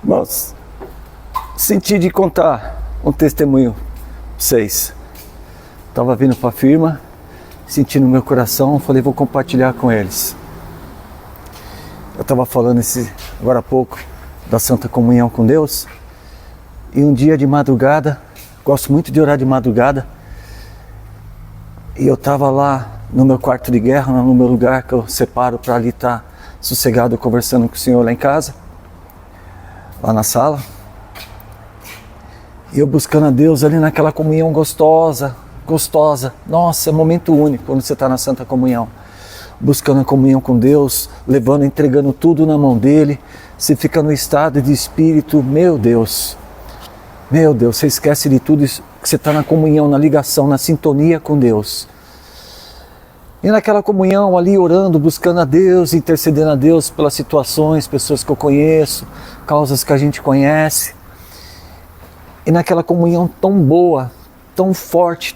Irmãos, senti de contar um testemunho para vocês. Estava vindo para a firma, senti no meu coração, falei, vou compartilhar com eles. Eu estava falando agora há pouco da Santa Comunhão com Deus. E um dia de madrugada, gosto muito de orar de madrugada, e eu estava lá no meu quarto de guerra, no meu lugar que eu separo para ali estar sossegado conversando com o Senhor lá em casa, lá na sala. E eu buscando a Deus ali naquela comunhão gostosa. Nossa, é um momento único quando você está na Santa Comunhão. Buscando a comunhão com Deus, levando, entregando tudo na mão dEle. Você fica no estado de espírito, meu Deus, você esquece de tudo isso, que você está na comunhão, na ligação, na sintonia com Deus. E naquela comunhão ali orando, buscando a Deus, intercedendo a Deus pelas situações, pessoas que eu conheço, causas que a gente conhece. E naquela comunhão tão boa, tão forte,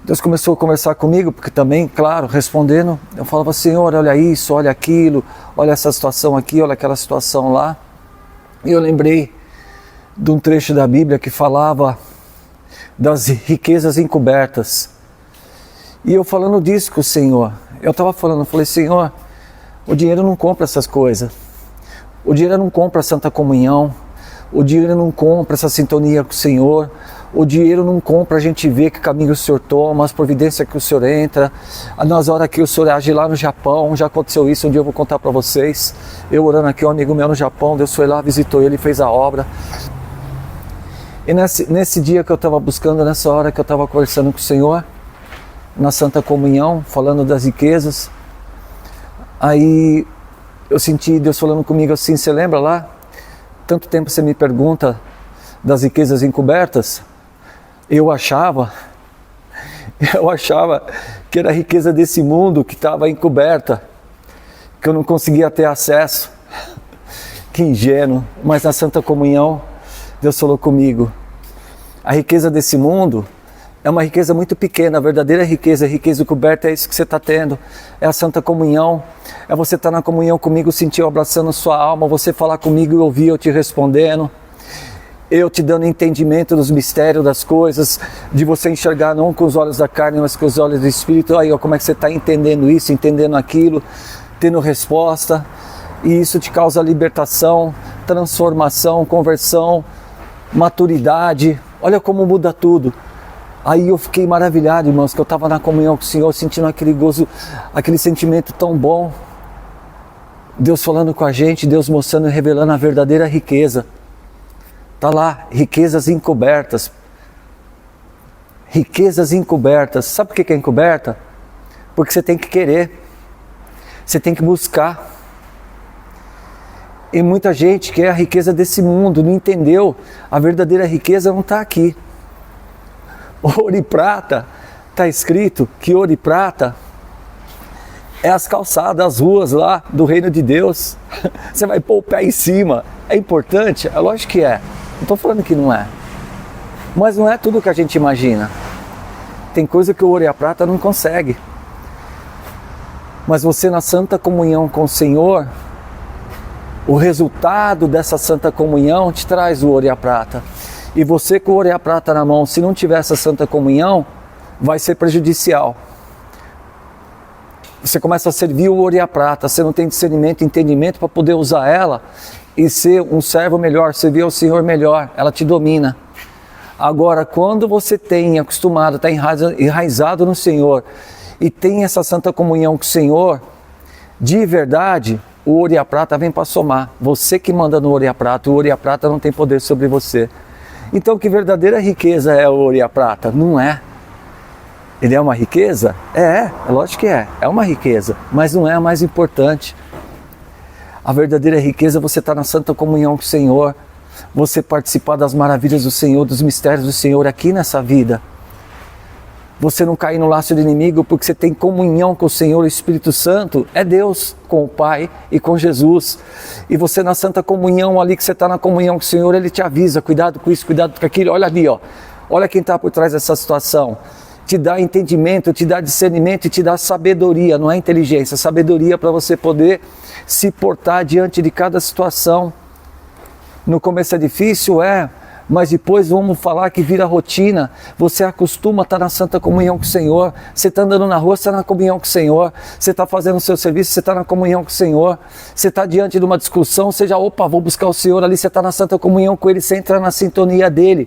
Deus começou a conversar comigo, porque também, claro, respondendo, eu falava, Senhor, olha isso, olha aquilo, olha essa situação aqui, olha aquela situação lá. E eu lembrei de um trecho da Bíblia que falava das riquezas encobertas. E eu falando disso com o Senhor, eu falei, Senhor, o dinheiro não compra essas coisas. O dinheiro não compra a Santa Comunhão, o dinheiro não compra essa sintonia com o Senhor, o dinheiro não compra a gente ver que caminho o Senhor toma, as providências que o Senhor entra, nas horas que o Senhor age lá no Japão, já aconteceu isso, um dia eu vou contar para vocês, eu orando aqui, um amigo meu no Japão, Deus foi lá, visitou ele, fez a obra. E nesse dia que eu estava buscando, nessa hora que eu estava conversando com o Senhor, na Santa Comunhão, falando das riquezas, aí eu senti Deus falando comigo assim, você lembra lá? Tanto tempo você me pergunta das riquezas encobertas. Eu achava que era a riqueza desse mundo que estava encoberta, que eu não conseguia ter acesso. Que ingênuo, mas na Santa Comunhão, Deus falou comigo. A riqueza desse mundo é uma riqueza muito pequena, a verdadeira riqueza, a riqueza encoberta é isso que você está tendo, é a Santa Comunhão, é você estar na comunhão comigo, sentir eu abraçando sua alma, você falar comigo e ouvir eu te respondendo, eu te dando entendimento dos mistérios das coisas, de você enxergar não com os olhos da carne, mas com os olhos do Espírito. Aí, ó, como é que você está entendendo isso, entendendo aquilo, tendo resposta, e isso te causa libertação, transformação, conversão, maturidade. Olha como muda tudo. Aí eu fiquei maravilhado, irmãos, que eu estava na comunhão com o Senhor, sentindo aquele gozo, aquele sentimento tão bom. Deus falando com a gente, Deus mostrando e revelando a verdadeira riqueza. Está lá, riquezas encobertas. Riquezas encobertas. Sabe por que é encoberta? Porque você tem que querer. Você tem que buscar. E muita gente quer a riqueza desse mundo, não entendeu. A verdadeira riqueza não está aqui. Ouro e prata, está escrito que ouro e prata é as calçadas, as ruas lá do reino de Deus. Você vai pôr o pé em cima. É importante? É lógico que é. Não estou falando que não é. Mas não é tudo que a gente imagina. Tem coisa que o ouro e a prata não consegue. Mas você na Santa Comunhão com o Senhor, o resultado dessa Santa Comunhão te traz o ouro e a prata. E você com o ouro e a prata na mão, se não tiver essa Santa Comunhão, vai ser prejudicial. Você começa a servir o ouro e a prata, você não tem discernimento, entendimento para poder usar ela e ser um servo melhor, servir ao Senhor melhor, ela te domina. Agora, quando você tem acostumado, está enraizado no Senhor e tem essa Santa Comunhão com o Senhor, de verdade, o ouro e a prata vem para somar. Você que manda no ouro e a prata, o ouro e a prata não tem poder sobre você. Então, que verdadeira riqueza é o ouro e a prata? Não é. Ele é uma riqueza? É lógico que é uma riqueza, mas não é a mais importante. A verdadeira riqueza é você estar na Santa Comunhão com o Senhor, você participar das maravilhas do Senhor, dos mistérios do Senhor aqui nessa vida. Você não cair no laço do inimigo porque você tem comunhão com o Senhor, o Espírito Santo, é Deus com o Pai e com Jesus. E você na Santa Comunhão ali, que você está na comunhão com o Senhor, Ele te avisa, cuidado com isso, cuidado com aquilo, olha ali, ó. Olha quem está por trás dessa situação. te dá entendimento, te dá discernimento e te dá sabedoria, não é inteligência, sabedoria para você poder se portar diante de cada situação. No começo é difícil, mas depois vamos falar que vira rotina, você acostuma a estar na santa comunhão com o Senhor, você está andando na rua, você está na comunhão com o Senhor, você está fazendo o seu serviço, você está na comunhão com o Senhor, você está diante de uma discussão, você já, vou buscar o Senhor ali, você está na santa comunhão com Ele, você entra na sintonia dEle.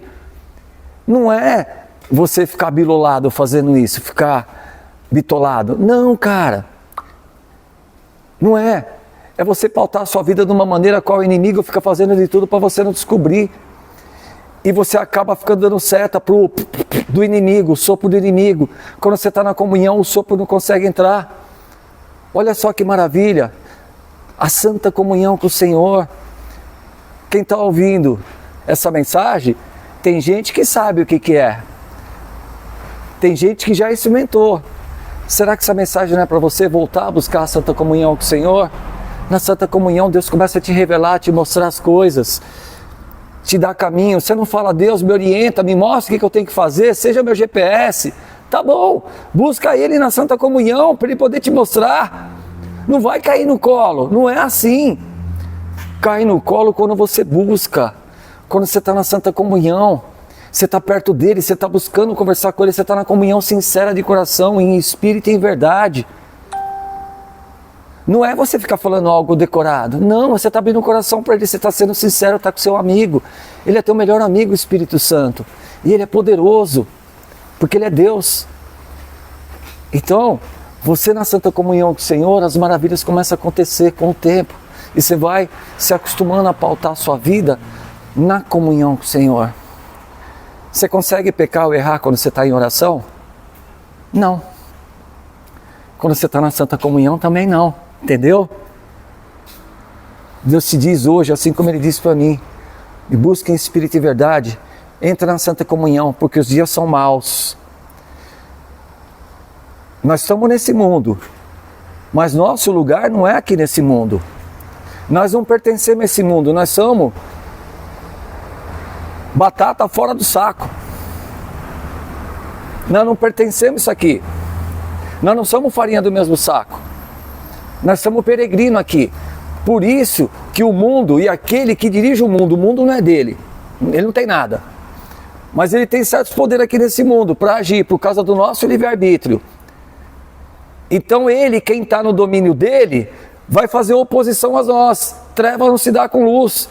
Não é você ficar bilolado fazendo isso, ficar bitolado. Não, cara. Não é. É você pautar a sua vida de uma maneira a qual o inimigo fica fazendo de tudo para você não descobrir. E você acaba ficando dando seta do inimigo, o sopro do inimigo. Quando você está na comunhão, o sopro não consegue entrar. Olha só que maravilha. A santa comunhão com o Senhor. Quem está ouvindo essa mensagem, tem gente que sabe o que é. Tem gente que já experimentou. Será que essa mensagem não é para você voltar a buscar a santa comunhão com o Senhor? Na santa comunhão, Deus começa a te revelar, te mostrar as coisas, te dá caminho. Você não fala, Deus me orienta, me mostra o que eu tenho que fazer, seja meu GPS. Tá bom, busca Ele na santa comunhão para Ele poder te mostrar. Não vai cair no colo, não é assim. Cai no colo quando você busca, quando você está na santa comunhão. Você está perto dEle, você está buscando conversar com Ele, você está na comunhão sincera de coração, em espírito e em verdade. Não é você ficar falando algo decorado. Não, você está abrindo o coração para Ele, você está sendo sincero, está com seu amigo. Ele é teu melhor amigo, o Espírito Santo. E Ele é poderoso, porque Ele é Deus. Então, você na santa comunhão com o Senhor, as maravilhas começam a acontecer com o tempo. E você vai se acostumando a pautar a sua vida na comunhão com o Senhor. Você consegue pecar ou errar quando você está em oração? Não. Quando você está na santa comunhão também não. Entendeu? Deus te diz hoje, assim como Ele disse para mim, me busca em espírito e verdade, entra na santa comunhão, porque os dias são maus. Nós estamos nesse mundo, mas nosso lugar não é aqui nesse mundo. Nós não pertencemos a esse mundo, nós somos batata fora do saco. Nós não pertencemos a isso aqui. Nós não somos farinha do mesmo saco. Nós somos peregrinos aqui. Por isso que o mundo e aquele que dirige o mundo não é dele. Ele não tem nada. Mas ele tem certos poderes aqui nesse mundo para agir por causa do nosso livre-arbítrio. Então ele, quem está no domínio dele, vai fazer oposição a nós. Treva não se dá com luz.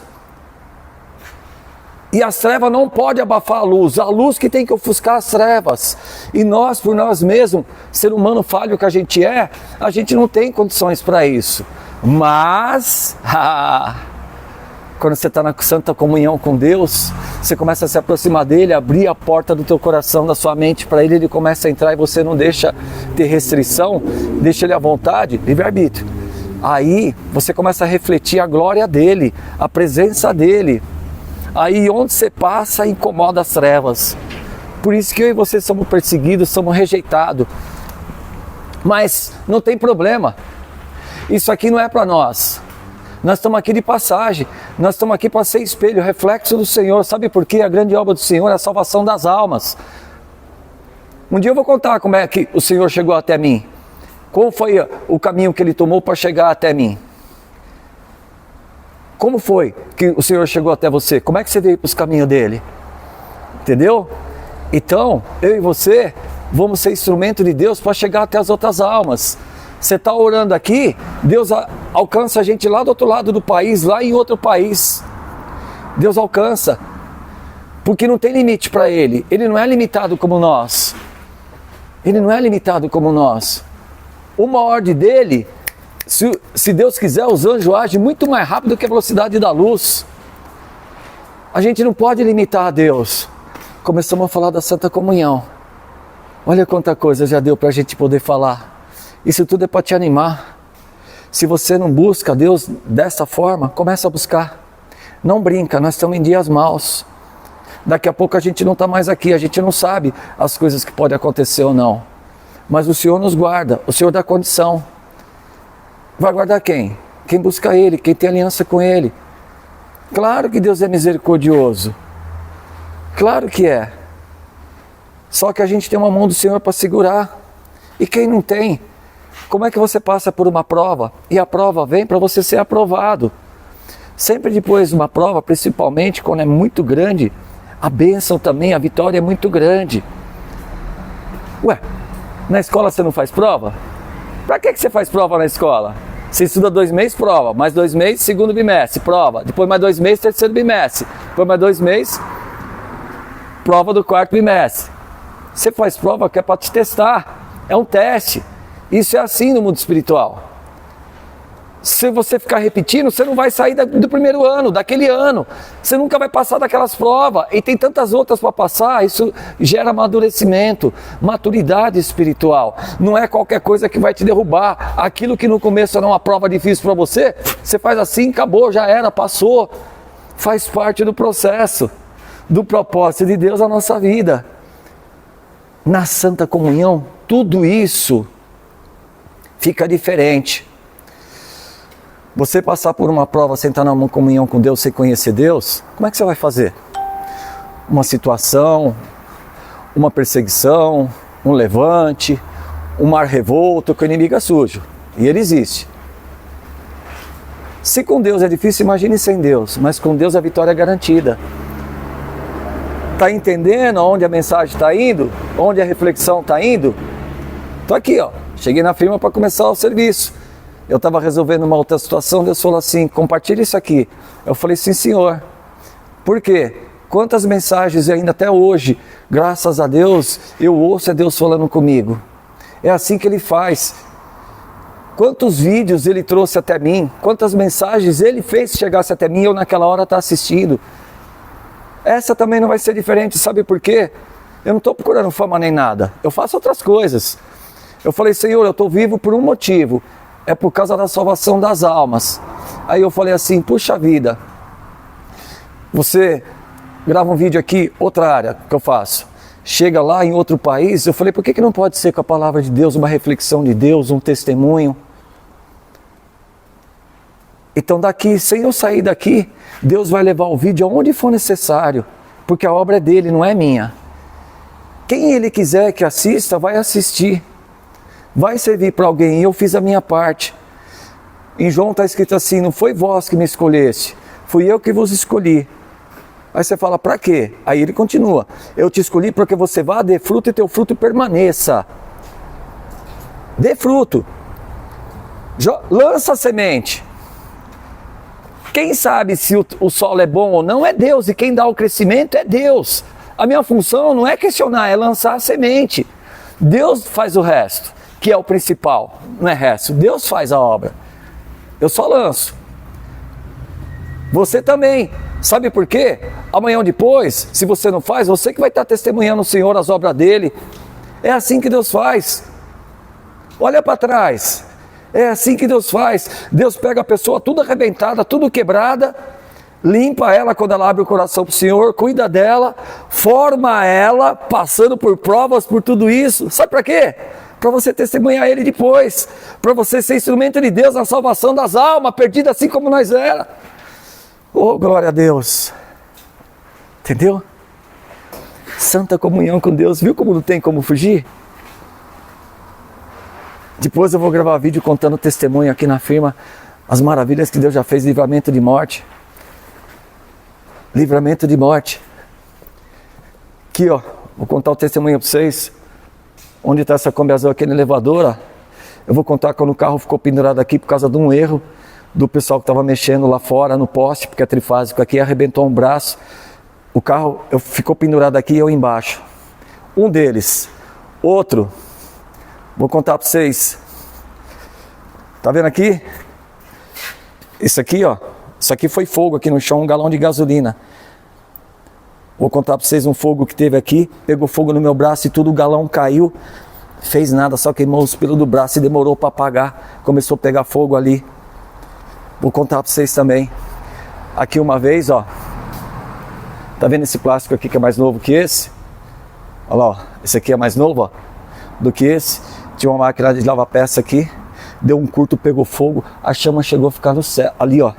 E as trevas não podem abafar a luz que tem que ofuscar as trevas. E nós, por nós mesmos, ser humano falho que a gente não tem condições para isso. Mas, quando você está na santa comunhão com Deus, você começa a se aproximar dEle, abrir a porta do teu coração, da sua mente para Ele começa a entrar e você não deixa ter restrição, deixa Ele à vontade, livre-arbítrio. Aí você começa a refletir a glória dEle, a presença dEle. Aí onde você passa, incomoda as trevas. Por isso que eu e você somos perseguidos, somos rejeitados. Mas não tem problema. Isso aqui não é para nós. Nós estamos aqui de passagem. Nós estamos aqui para ser espelho, reflexo do Senhor. Sabe por quê? A grande obra do Senhor é a salvação das almas. Um dia eu vou contar como é que o Senhor chegou até mim. Qual foi o caminho que Ele tomou para chegar até mim? Como foi que o Senhor chegou até você? Como é que você veio para os caminhos dEle? Entendeu? Então, eu e você vamos ser instrumento de Deus para chegar até as outras almas. Você está orando aqui, Deus alcança a gente lá do outro lado do país, lá em outro país. Deus alcança. Porque não tem limite para Ele. Ele não é limitado como nós. Ele não é limitado como nós. Uma ordem dEle... Se Deus quiser, os anjos agem muito mais rápido que a velocidade da luz. A gente não pode limitar a Deus. Começamos a falar da Santa Comunhão. Olha quanta coisa já deu para a gente poder falar. Isso tudo é para te animar. Se você não busca Deus dessa forma, começa a buscar. Não brinca, nós estamos em dias maus. Daqui a pouco a gente não está mais aqui, a gente não sabe as coisas que podem acontecer ou não. Mas o Senhor nos guarda, o Senhor dá condição. Vai guardar quem? Quem busca Ele, quem tem aliança com Ele. Claro que Deus é misericordioso. Claro que é. Só que a gente tem uma mão do Senhor para segurar. E quem não tem? Como é que você passa por uma prova? E a prova vem para você ser aprovado. Sempre depois de uma prova, principalmente quando é muito grande, a bênção também, a vitória é muito grande. Ué, na escola você não faz prova? Para que você faz prova na escola? Você estuda 2 meses, prova. Mais 2 meses, segundo bimestre, prova. Depois mais 2 meses, terceiro bimestre. Depois mais 2 meses, prova do 4º bimestre. Você faz prova que é para te testar. É um teste. Isso é assim no mundo espiritual. Se você ficar repetindo, você não vai sair do primeiro ano, daquele ano. Você nunca vai passar daquelas provas. E tem tantas outras para passar. Isso gera amadurecimento, maturidade espiritual. Não é qualquer coisa que vai te derrubar. Aquilo que no começo era uma prova difícil para você, você faz assim, acabou, já era, passou. Faz parte do processo, do propósito de Deus na nossa vida. Na Santa Comunhão, tudo isso fica diferente. Você passar por uma prova sem estar numa comunhão com Deus, sem conhecer Deus, como é que você vai fazer? Uma situação, uma perseguição, um levante, um mar revolto, que o inimigo é sujo. E ele existe. Se com Deus é difícil, imagine sem Deus. Mas com Deus a vitória é garantida. Está entendendo onde a mensagem está indo? Onde a reflexão está indo? Estou aqui, ó. Cheguei na firma para começar o serviço. Eu estava resolvendo uma outra situação, Deus falou assim, compartilha isso aqui. Eu falei, sim senhor. Por quê? Quantas mensagens ainda até hoje, graças a Deus, eu ouço é Deus falando comigo. É assim que Ele faz. Quantos vídeos Ele trouxe até mim, quantas mensagens Ele fez chegasse até mim, eu naquela hora estou assistindo. Essa também não vai ser diferente, sabe por quê? Eu não estou procurando fama nem nada, eu faço outras coisas. Eu falei, Senhor, eu estou vivo por um motivo. É por causa da salvação das almas. Aí eu falei assim, puxa vida, você grava um vídeo aqui, outra área que eu faço, chega lá em outro país, eu falei, por que não pode ser com a palavra de Deus, uma reflexão de Deus, um testemunho? Então daqui, sem eu sair daqui, Deus vai levar o vídeo aonde for necessário, porque a obra é dele, não é minha. Quem Ele quiser que assista, vai assistir. Vai servir para alguém, e eu fiz a minha parte. Em João está escrito assim, não foi vós que me escolheste, fui eu que vos escolhi. Aí você fala, para quê? Aí ele continua, eu te escolhi porque você vá, dê fruto e teu fruto permaneça. Dê fruto. Lança a semente. Quem sabe se o solo é bom ou não é Deus, e quem dá o crescimento é Deus. A minha função não é questionar, é lançar a semente. Deus faz o resto, que é o principal, não é resto. Deus faz a obra. Eu só lanço. Você também. Sabe por quê? Amanhã ou depois, se você não faz, você que vai estar testemunhando o Senhor, as obras dele. É assim que Deus faz. Olha para trás. É assim que Deus faz. Deus pega a pessoa tudo arrebentada, tudo quebrada, limpa ela quando ela abre o coração para o Senhor, cuida dela, forma ela, passando por provas, por tudo isso. Sabe para quê? Para você testemunhar Ele depois, para você ser instrumento de Deus na salvação das almas, perdidas assim como nós era. Oh, glória a Deus. Entendeu? Santa comunhão com Deus, viu como não tem como fugir? Depois eu vou gravar vídeo contando testemunho aqui na firma, as maravilhas que Deus já fez, livramento de morte. Livramento de morte. Aqui ó, vou contar o testemunho para vocês. Onde está essa Kombi azul aqui no elevador, ó. Eu vou contar quando o carro ficou pendurado aqui por causa de um erro do pessoal que estava mexendo lá fora no poste, porque é trifásico aqui, arrebentou um braço. O carro ficou pendurado aqui e eu embaixo. Um deles. Outro, vou contar para vocês. Tá vendo aqui? Isso aqui, ó. Isso aqui foi fogo aqui no chão, um galão de gasolina. Vou contar para vocês um fogo que teve aqui, pegou fogo no meu braço e tudo, o galão caiu, fez nada, só queimou os pelos do braço e demorou para apagar, começou a pegar fogo ali. Vou contar para vocês também. Aqui uma vez, ó, tá vendo esse plástico aqui que é mais novo que esse? Olha lá, ó, esse aqui é mais novo, ó, do que esse. Tinha uma máquina de lavar peça aqui, deu um curto, pegou fogo, a chama chegou a ficar no céu, ali ó.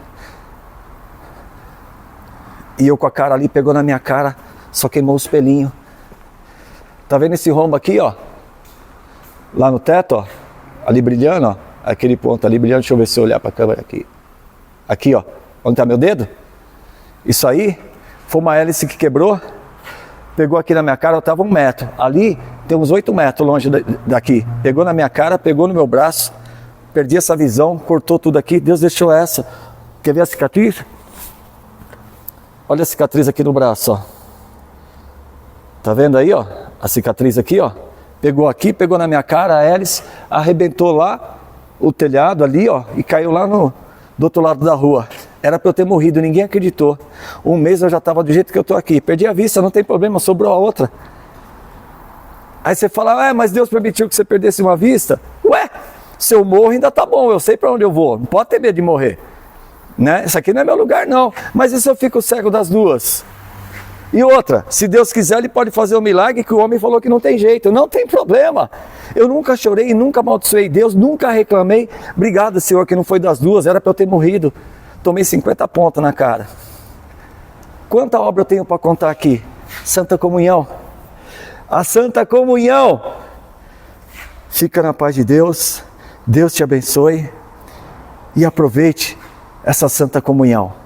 E eu com a cara ali, pegou na minha cara, só queimou os pelinhos. Tá vendo esse rombo aqui, ó? Lá no teto, ó. Ali brilhando, ó. Aquele ponto ali brilhando. Deixa eu ver se eu olhar para a câmera aqui. Aqui, ó. Onde tá meu dedo? Isso aí foi uma hélice que quebrou. Pegou aqui na minha cara, eu tava 1 metro. Ali tem uns 8 metros longe daqui. Pegou na minha cara, pegou no meu braço. Perdi essa visão, cortou tudo aqui. Deus deixou essa. Quer ver a cicatriz? Olha a cicatriz aqui no braço, ó. Tá vendo aí, ó? A cicatriz aqui, ó. Pegou aqui, pegou na minha cara, a hélice, arrebentou lá o telhado ali, ó, e caiu lá do outro lado da rua. Era para eu ter morrido, ninguém acreditou. 1 mês eu já estava do jeito que eu tô aqui. Perdi a vista, não tem problema, sobrou a outra. Aí você fala, mas Deus permitiu que você perdesse uma vista? Ué, se eu morro ainda tá bom, eu sei para onde eu vou. Não pode ter medo de morrer. Né? Isso aqui não é meu lugar não. Mas e se eu fico cego das duas? E outra, se Deus quiser, Ele pode fazer um milagre que o homem falou que não tem jeito. Não tem problema. Eu nunca chorei, nunca amaldiçoei Deus, nunca reclamei. Obrigado, Senhor, que não foi das duas, era para eu ter morrido. Tomei 50 pontos na cara. Quanta obra eu tenho para contar aqui? Santa Comunhão. A Santa Comunhão. Fica na paz de Deus. Deus te abençoe. E aproveite essa Santa Comunhão.